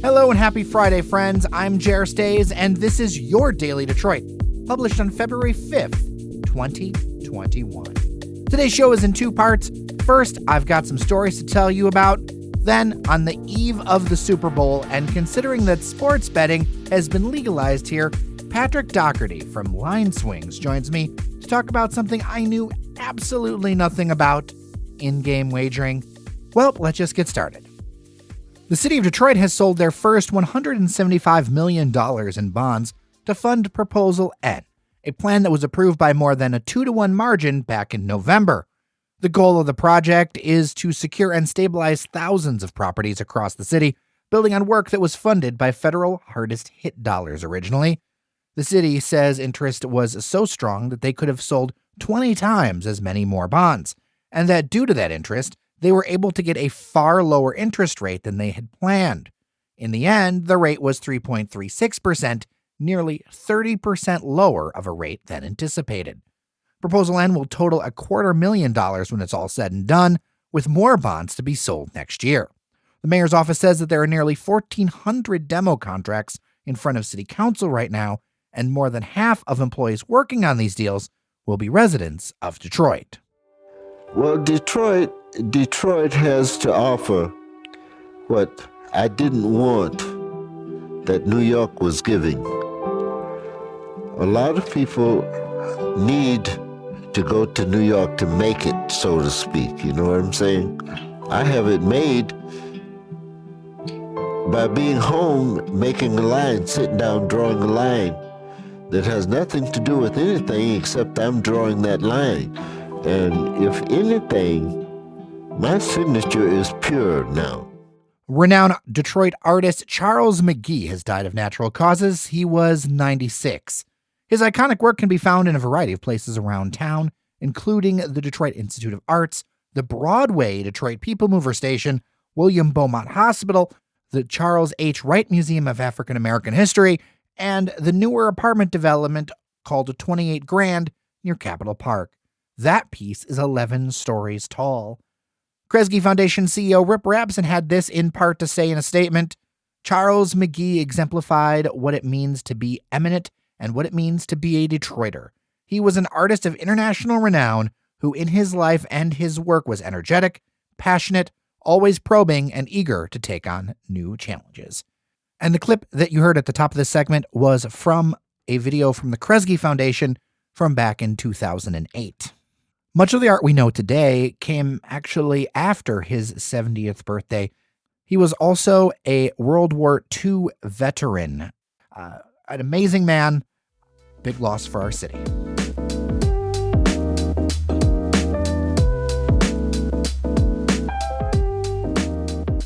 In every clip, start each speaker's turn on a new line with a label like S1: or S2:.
S1: Hello and happy Friday, friends. I'm Jer Stays, and this is your Daily Detroit, published on February 5th, 2021. Today's show is in two parts. First, I've got some stories to tell you about. Then, on the eve of the Super Bowl, and considering that sports betting has been legalized here, Patrick Doherty from Line Swings joins me to talk about something I knew absolutely nothing about: in-game wagering. Well, let's just get started. The city of Detroit has sold their first $175 million in bonds to fund Proposal N, a plan that was approved by more than a 2-to-1 margin back in November. The goal of the project is to secure and stabilize thousands of properties across the city, building on work that was funded by federal hardest hit dollars originally. The city says interest was so strong that they could have sold 20 times as many more bonds, and that due to that interest, they were able to get a far lower interest rate than they had planned. In the end, the rate was 3.36%, nearly 30% lower of a rate than anticipated. Proposal N will total $250,000 when it's all said and done, with more bonds to be sold next year. The mayor's office says that there are nearly 1,400 demo contracts in front of city council right now, and more than half of employees working on these deals will be residents of Detroit.
S2: Well, Detroit has to offer what I didn't want that New York was giving. A lot of people need to go to New York to make it, so to speak. You know what I'm saying? I have it made by being home, making a line, sitting down, drawing a line that has nothing to do with anything except I'm drawing that line. And if anything, my signature is pure now.
S1: Renowned Detroit artist Charles McGee has died of natural causes. He was 96. His iconic work can be found in a variety of places around town, including the Detroit Institute of Arts, the Broadway Detroit People Mover Station, William Beaumont Hospital, the Charles H. Wright Museum of African American History, and the newer apartment development called 28 Grand near Capitol Park. That piece is 11 stories tall. Kresge Foundation CEO Rip Rapson had this in part to say in a statement: Charles McGee exemplified what it means to be eminent and what it means to be a Detroiter. He was an artist of international renown who in his life and his work was energetic, passionate, always probing, and eager to take on new challenges. And the clip that you heard at the top of this segment was from a video from the Kresge Foundation from back in 2008. Much of the art we know today came actually after his 70th birthday. He was also a World War II veteran. An amazing man. Big loss for our city.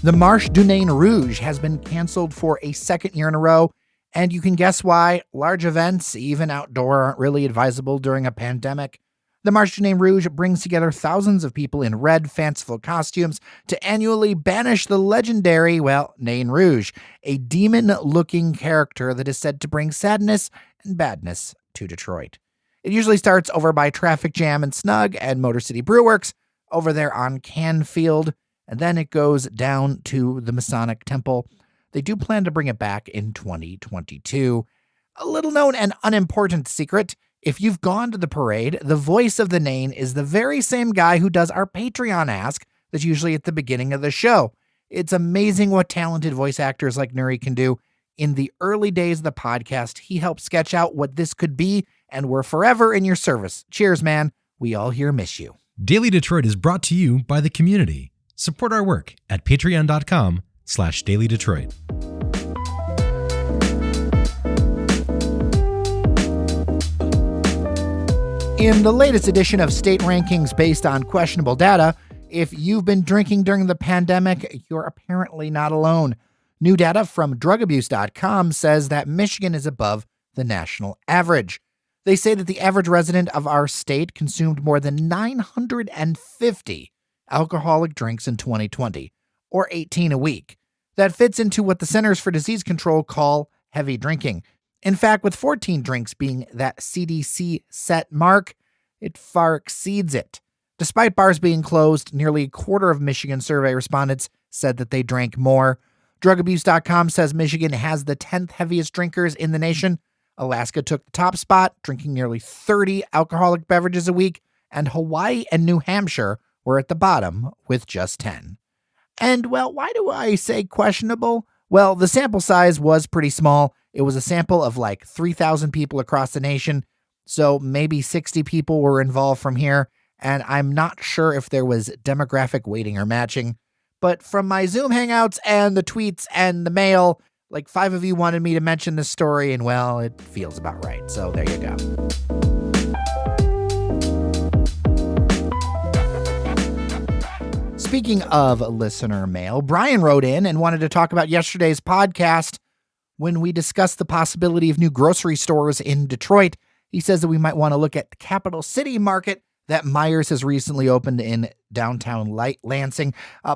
S1: The Marche du Nain Rouge has been canceled for a second year in a row, and you can guess why. Large events, even outdoor, aren't really advisable during a pandemic. The Marche du Nain Rouge brings together thousands of people in red, fanciful costumes to annually banish the legendary, Nain Rouge, a demon-looking character that is said to bring sadness and badness to Detroit. It usually starts over by Traffic Jam and Snug and Motor City Brewworks over there on Canfield, and then it goes down to the Masonic Temple. They do plan to bring it back in 2022. A little known and unimportant secret: if you've gone to the parade, the voice of the Nain is the very same guy who does our Patreon Ask that's usually at the beginning of the show. It's amazing what talented voice actors like Nuri can do. In the early days of the podcast, he helped sketch out what this could be, and we're forever in your service. Cheers, man. We all here miss you.
S3: Daily Detroit is brought to you by the community. Support our work at patreon.com/dailydetroit.
S1: In the latest edition of state rankings based on questionable data, if you've been drinking during the pandemic, you're apparently not alone. New data from drugabuse.com says that Michigan is above the national average. They say that the average resident of our state consumed more than 950 alcoholic drinks in 2020, or 18 a week. That fits into what the Centers for Disease Control call heavy drinking. In fact, with 14 drinks being that CDC set mark, it far exceeds it. Despite bars being closed, nearly a quarter of Michigan survey respondents said that they drank more. DrugAbuse.com says Michigan has the 10th heaviest drinkers in the nation. Alaska took the top spot, drinking nearly 30 alcoholic beverages a week, and Hawaii and New Hampshire were at the bottom with just 10. And, well, why do I say questionable? Well, the sample size was pretty small. It was a sample of like 3,000 people across the nation, so maybe 60 people were involved from here, and I'm not sure if there was demographic weighting or matching. But from my Zoom hangouts and the tweets and the mail, like 5 of you wanted me to mention this story, and, well, it feels about right. So there you go. Speaking of listener mail, Brian wrote in and wanted to talk about yesterday's podcast when we discussed the possibility of new grocery stores in Detroit. He says that we might want to look at the Capital City Market that Myers has recently opened in downtown Lansing.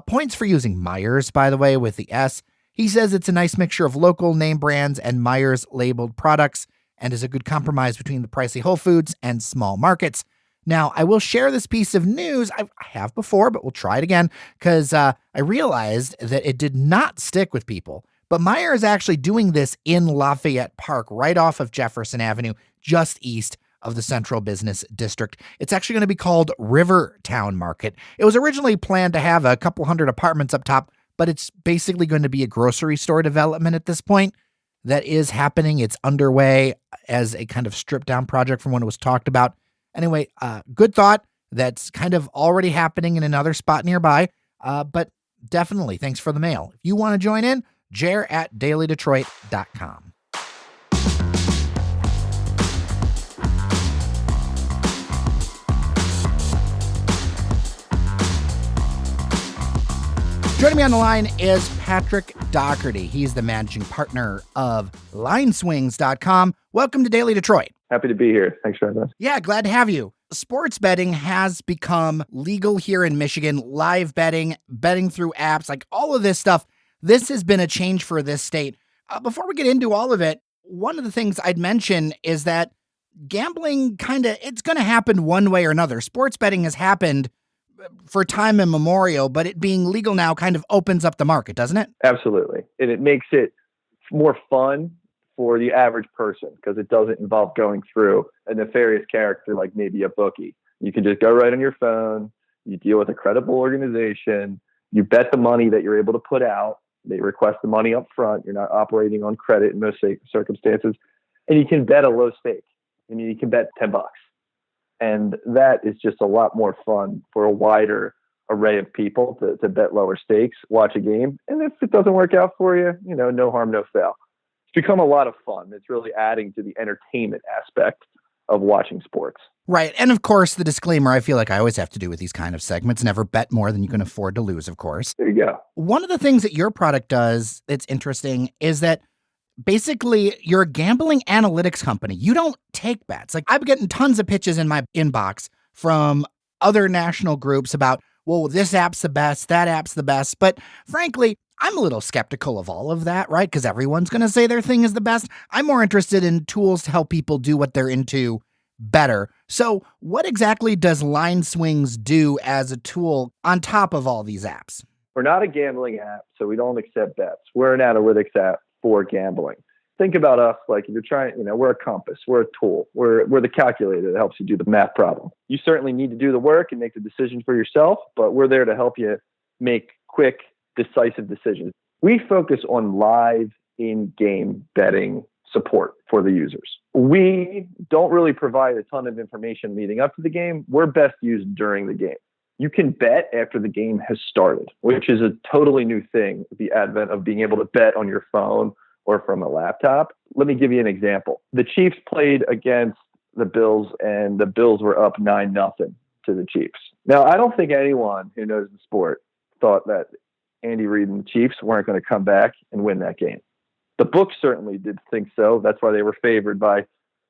S1: Points for using Myers, by the way, with the S. He says it's a nice mixture of local name brands and Myers labeled products and is a good compromise between the pricey Whole Foods and small markets. Now, I will share this piece of news. I have before, but we'll try it again because I realized that it did not stick with people. But Meijer is actually doing this in Lafayette Park, right off of Jefferson Avenue, just east of the Central Business District. It's actually going to be called Rivertown Market. It was originally planned to have a couple hundred apartments up top, but it's basically going to be a grocery store development at this point. That is happening. It's underway as a kind of stripped down project from when it was talked about. Anyway, good thought. That's kind of already happening in another spot nearby. But definitely, thanks for the mail. If you want to join in, jer@dailydetroit.com. Joining me on the line is Patrick Doherty. He's the managing partner of lineswings.com. Welcome to Daily Detroit.
S4: Happy to be here. Thanks for having us.
S1: Yeah, glad to have you. Sports betting has become legal here in Michigan. Live betting, betting through apps, like all of this stuff. This has been a change for this state. Before we get into all of it, one of the things I'd mention is that gambling it's going to happen one way or another. Sports betting has happened for time immemorial, but it being legal now kind of opens up the market, doesn't it?
S4: Absolutely. And it makes it more fun for the average person because it doesn't involve going through a nefarious character like maybe a bookie. You can just go right on your phone. You deal with a credible organization. You bet the money that you're able to put out. They request the money up front. You're not operating on credit in most circumstances. And you can bet a low stake. I mean, you can bet $10. And that is just a lot more fun for a wider array of people to bet lower stakes, watch a game. And if it doesn't work out for you, no harm, no foul. It's become a lot of fun. It's really adding to the entertainment aspect of watching sports.
S1: Right. And of course, the disclaimer I feel like I always have to do with these kind of segments, never bet more than you can afford to lose, of course.
S4: There you go.
S1: One of the things that your product does that's interesting is that basically you're a gambling analytics company. You don't take bets. Like I'm getting tons of pitches in my inbox from other national groups about, well, this app's the best, that app's the best. But frankly, I'm a little skeptical of all of that, right? Because everyone's going to say their thing is the best. I'm more interested in tools to help people do what they're into better. So what exactly does Line Swings do as a tool on top of all these apps?
S4: We're not a gambling app, so we don't accept bets. We're an analytics app for gambling. Think about us like if you're trying, we're a compass, we're a tool, we're the calculator that helps you do the math problem. You certainly need to do the work and make the decision for yourself, but we're there to help you make quick, decisive decisions. We focus on live in-game betting support for the users. We don't really provide a ton of information leading up to the game. We're best used during the game. You can bet after the game has started, which is a totally new thing, the advent of being able to bet on your phone or from a laptop. Let me give you an example. The Chiefs played against the Bills, and the Bills were up 9-0 to the Chiefs. Now, I don't think anyone who knows the sport thought that Andy Reid and the Chiefs weren't going to come back and win that game. The books certainly did think so. That's why they were favored by, I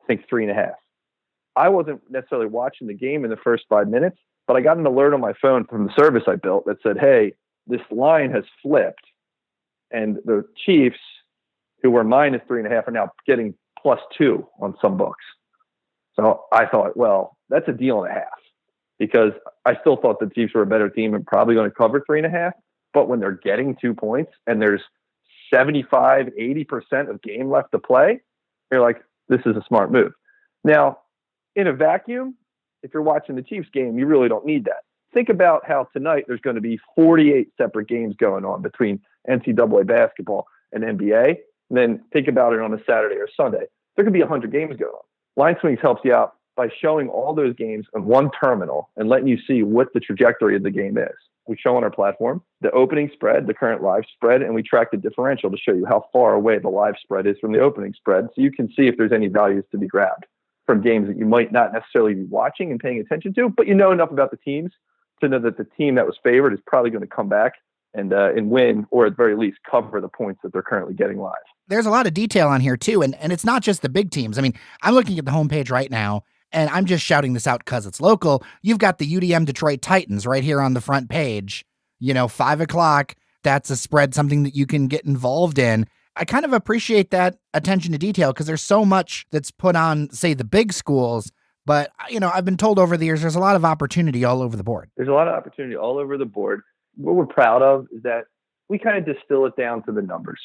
S4: think, 3.5. I wasn't necessarily watching the game in the first 5 minutes, but I got an alert on my phone from the service I built that said, hey, this line has flipped, and the Chiefs, who were minus 3.5, are now getting +2 on some books. So I thought, well, that's a deal and a half, because I still thought the Chiefs were a better team and probably going to cover 3.5. But when they're getting 2 points and there's 75, 80% of game left to play, you're like, this is a smart move. Now, in a vacuum, if you're watching the Chiefs game, you really don't need that. Think about how tonight there's going to be 48 separate games going on between NCAA basketball and NBA. And then think about it on a Saturday or Sunday. There could be 100 games going on. Line Swings helps you out by showing all those games on one terminal and letting you see what the trajectory of the game is. We show on our platform the opening spread, the current live spread, and we track the differential to show you how far away the live spread is from the opening spread, so you can see if there's any values to be grabbed from games that you might not necessarily be watching and paying attention to, but you know enough about the teams to know that the team that was favored is probably going to come back and win, or at the very least cover the points that they're currently getting live.
S1: There's a lot of detail on here too, and it's not just the big teams. I mean, I'm looking at the homepage right now, and I'm just shouting this out because it's local. You've got the UDM Detroit Titans right here on the front page. 5 o'clock, that's a spread, something that you can get involved in. I kind of appreciate that attention to detail because there's so much that's put on, say, the big schools. But, I've been told over the years, there's a lot of opportunity all over the board.
S4: There's a lot of opportunity all over the board. What we're proud of is that we kind of distill it down to the numbers.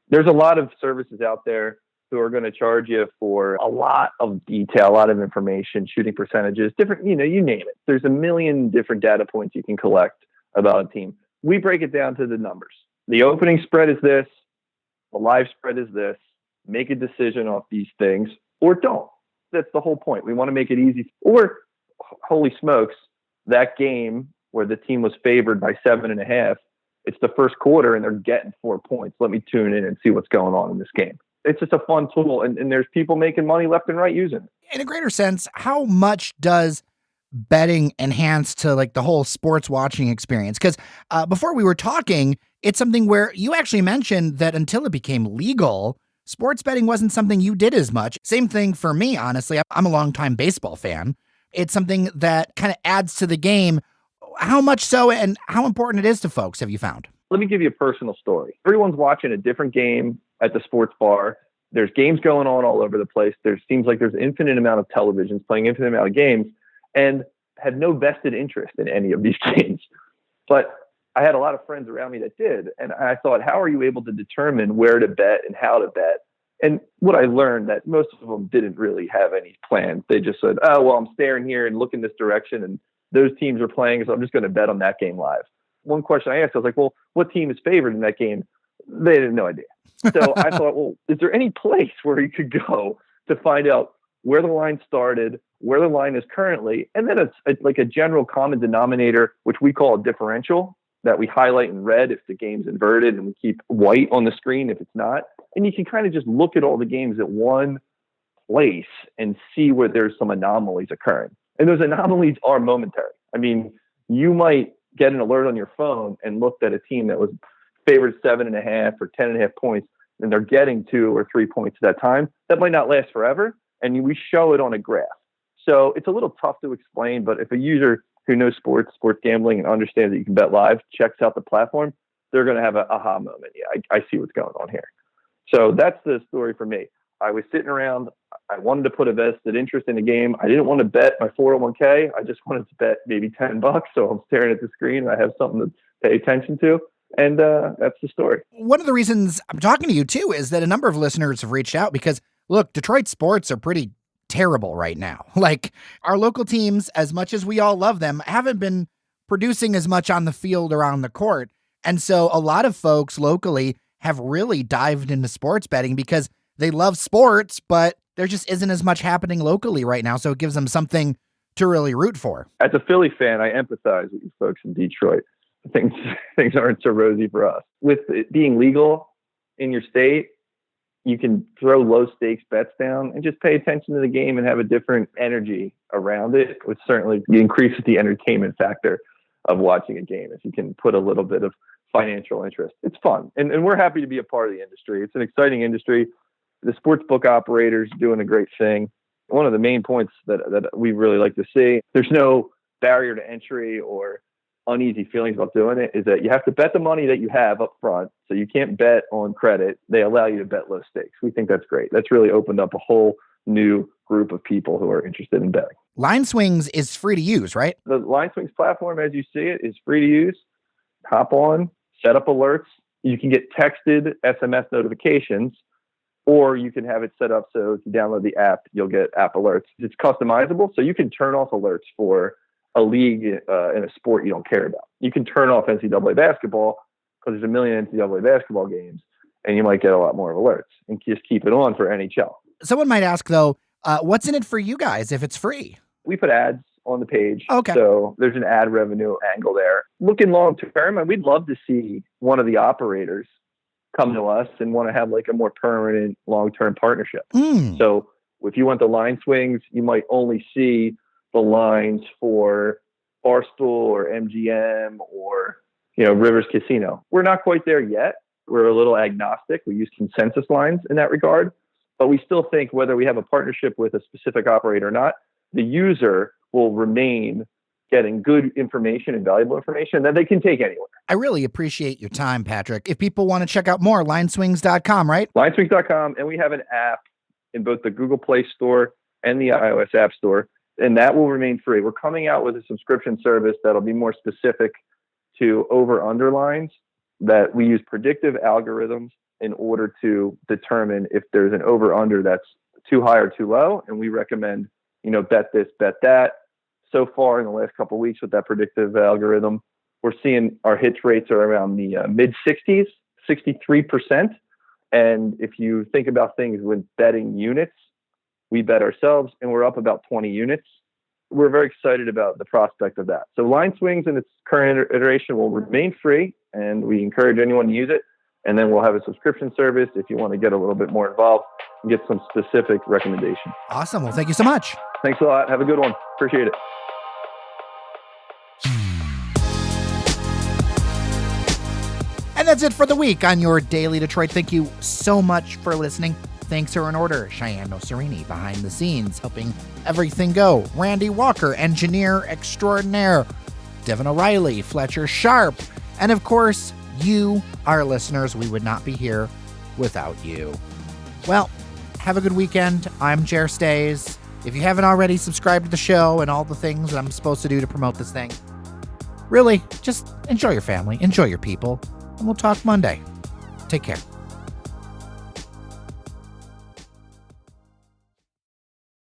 S4: There's a lot of services out there who are going to charge you for a lot of detail, a lot of information, shooting percentages, different, you name it. There's a million different data points you can collect about a team. We break it down to the numbers. The opening spread is this. The live spread is this. Make a decision off these things or don't. That's the whole point. We want to make it easy. Or, holy smokes, that game where the team was favored by 7.5, it's the first quarter and they're getting 4 points. Let me tune in and see what's going on in this game. It's just a fun tool, and there's people making money left and right using it.
S1: In a greater sense, how much does betting enhance to like the whole sports watching experience? Because before we were talking, it's something where you actually mentioned that until it became legal, sports betting wasn't something you did as much. Same thing for me, honestly. I'm a longtime baseball fan. It's something that kind of adds to the game. How much so, and how important it is to folks, have you found?
S4: Let me give you a personal story. Everyone's watching a different game at the sports bar. There's games going on all over the place. There seems like there's an infinite amount of televisions playing infinite amount of games, and had no vested interest in any of these games. But I had a lot of friends around me that did. And I thought, how are you able to determine where to bet and how to bet? And what I learned that most of them didn't really have any plans. They just said, oh, well, I'm staring here and looking this direction and those teams are playing, so I'm just going to bet on that game live. One question I asked, I was like, well, what team is favored in that game? They had no idea. So I thought, well, is there any place where you could go to find out where the line started, where the line is currently, and then it's like a general common denominator, which we call a differential, that we highlight in red if the game's inverted and we keep white on the screen if it's not. And you can kind of just look at all the games at one place and see where there's some anomalies occurring. And those anomalies are momentary. I mean, you might get an alert on your phone and looked at a team that was favored 7.5 or 10.5 points, and they're getting 2 or 3 points at that time. That might not last forever. And we show it on a graph. So it's a little tough to explain, but if a user who knows sports gambling, and understands that you can bet live, checks out the platform, they're going to have an aha moment. Yeah, I see what's going on here. So that's the story for me. I was sitting around. I wanted to put a vested interest in the game. I didn't want to bet my 401k. I just wanted to bet maybe $10. So I'm staring at the screen and I have something to pay attention to. And that's the story.
S1: One of the reasons I'm talking to you too is that a number of listeners have reached out because, look, Detroit sports are pretty terrible right now. Like, our local teams, as much as we all love them, haven't been producing as much on the field or on the court. And so a lot of folks locally have really dived into sports betting because they love sports, but there just isn't as much happening locally right now. So it gives them something to really root for.
S4: As a Philly fan, I empathize with you folks in Detroit. Things aren't so rosy for us. With it being legal in your state, you can throw low stakes bets down and just pay attention to the game and have a different energy around it, which certainly increases the entertainment factor of watching a game. If you can put a little bit of financial interest, it's fun. And we're happy to be a part of the industry. It's an exciting industry. The sports book operators doing a great thing. One of the main points that we really like to see, there's no barrier to entry or uneasy feelings about doing it, is that you have to bet the money that you have up front. So you can't bet on credit. They allow you to bet low stakes. We think that's great. That's really opened up a whole new group of people who are interested in betting.
S1: Line Swings is free to use, right?
S4: The Line Swings platform, as you see it, is free to use. Hop on, set up alerts. You can get texted SMS notifications, or you can have it set up so if you download the app, you'll get app alerts. It's customizable, so you can turn off alerts for a league in a sport you don't care about. You can turn off NCAA basketball because there's a million NCAA basketball games, and you might get a lot more alerts, and just keep it on for NHL.
S1: Someone might ask, though, what's in it for you guys if it's free?
S4: We put ads on the page.
S1: Okay.
S4: So there's an ad revenue angle there. Looking long term, and we'd love to see one of the operators come to us and want to have like a more permanent long-term partnership. So if you want the line swings, you might only see the lines for Barstool or MGM or, Rivers Casino. We're not quite there yet. We're a little agnostic. We use consensus lines in that regard, but we still think whether we have a partnership with a specific operator or not, the user will remain getting good information and valuable information that they can take anywhere.
S1: I really appreciate your time, Patrick. If people want to check out more, lineswings.com, right?
S4: Lineswings.com, and we have an app in both the Google Play Store and the iOS App Store, and that will remain free. We're coming out with a subscription service that'll be more specific to over-under lines, that we use predictive algorithms in order to determine if there's an over-under that's too high or too low, and we recommend, bet this, bet that. So far in the last couple of weeks with that predictive algorithm, we're seeing our hit rates are around the mid-60s, 63%. And if you think about things with betting units, we bet ourselves, and we're up about 20 units. We're very excited about the prospect of that. So Line Swings in its current iteration will remain free, and we encourage anyone to use it. And then we'll have a subscription service if you want to get a little bit more involved and get some specific recommendations.
S1: Awesome. Well, thank you so much.
S4: Thanks a lot. Have a good one. Appreciate it.
S1: And that's it for the week on your Daily Detroit. Thank you so much for listening. Thanks are in order. Cheyenne Nocerini behind the scenes, helping everything go. Randy Walker, engineer extraordinaire. Devin O'Reilly, Fletcher Sharp. And of course, you, our listeners. We would not be here without you. Well, have a good weekend. I'm Jer Stays. If you haven't already, subscribed to the show and all the things that I'm supposed to do to promote this thing. Really, just enjoy your family, enjoy your people, and we'll talk Monday. Take care.